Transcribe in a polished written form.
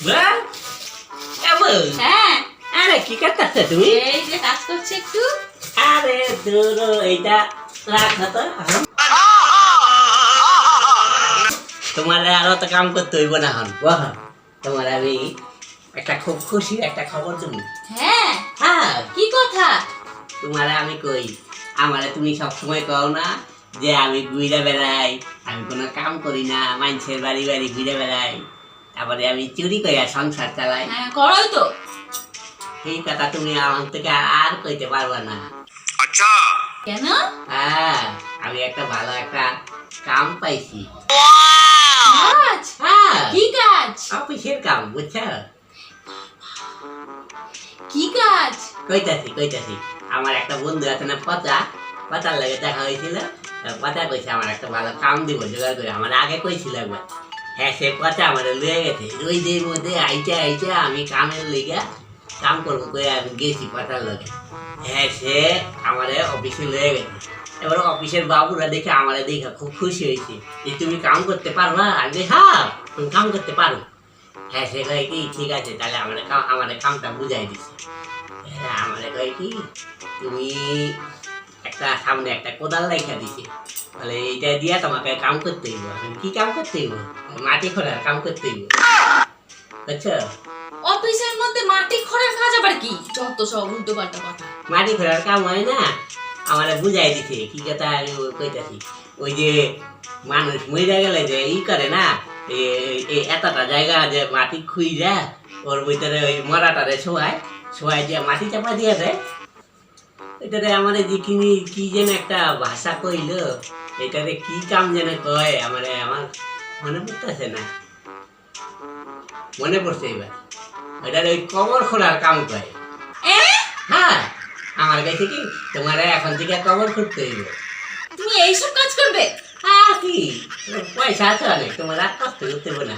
বাহ, এমন? হ্যাঁ, আরে কি করতেছ তুমি? এই যে কাজ করছে একটু। আরে দূর এইটা রাখো তো। তোমার আরো তো কাম করতে হইব না হন বহ। তোমার আমি একটা খুব খুশির একটা খবর তুমি। হ্যাঁ, হ্যাঁ, কি কথা? তোমারে আমি কই, আমারে তুমি সবসময় কও না যে আমি ঘুরে বেড়াই, আমি কোনো কাম করি না, মানুষের বাড়ি বাড়ি ঘুরে বেড়াই, তারপরে আমি চুরি করে সংসার চালাই। হ্যাঁ, করোই তো। এই কথা তুমি আমার থেকে আর কইতে পারবা না। अच्छा কেন? হ্যাঁ, আমি একটা ভালো একটা কাম পাইছি। কাজ? হ্যাঁ, কি কাজ? অফিসের কাম, বুঝছো? কি কাজ? কইতাছি আমার একটা বন্ধু আছে না পচা, পচার লাগে দেখা হয়েছিল। পচা কইছে আমার একটা ভালো কাম দিব জোগাড় করে, আমার আগে কইছিল একবার। হ্যাঁ, সে পচা আমার লয়ে গেছে ওই যে মধ্যে আইটা আমি কামের লেগে কাম করবো করে আমি গেছি পচার লগে। হ্যাঁ, সে আমারে অফিসে লয়ে গেছে। এবার অফিসের বাবুরা দেখে আমারে দেখে খুব খুশি হয়েছে যে তুমি কাম করতে পারবা। আমি হ্যাঁ, তুমি কাম করতে পারো। হ্যাঁ, সে কয় কি ঠিক আছে, তাহলে আমাদের কামটা বুঝাই দিছে। হ্যাঁ, আমাদের কয় কি তুমি একটা সামনে একটা কোদাল রেখা দিছে, তাহলে এইটা দিয়া তোমাকে কাম করতে হইব। আমি কি কাম করতে হইব? মাটি খোঁড়ার কাম করতে হইব, বুঝছো? অফিসের মধ্যে মাটি খোঁড়ার কাজ আবার কি? যত সব উল্টো পাল্টা কথা। মাটি খোঁড়ার কাম হয় না, আমারে বুঝাই দিছে কি কথা আমি কইতাছি। ওই যে মানুষ মরে গেলে যে ই করে না, এতটা জায়গা যে মাটি খুইরা ওর ভিতরে ওই মরাটারে শোয়াই দিয়ে মাটি চাপা দিয়ে দেয়। এটারে আমারে যিনি কি যেন একটা ভাষা কইল, এটারে কি কাম যেন কয় আমার মনে পড়তেছে না। মনে পড়ছে এবার, এটারে ওই কবর খোঁড়ার কাম কয়। এ? হ্যাঁ, আমার কাছে কি তোমার এখন থেকে কবর খুঁড়তে হইব। তুমি এইসব কাজ করবে? আর কি, পয়সা আছে অনেক, তোমার আর কষ্ট করতে হবে না।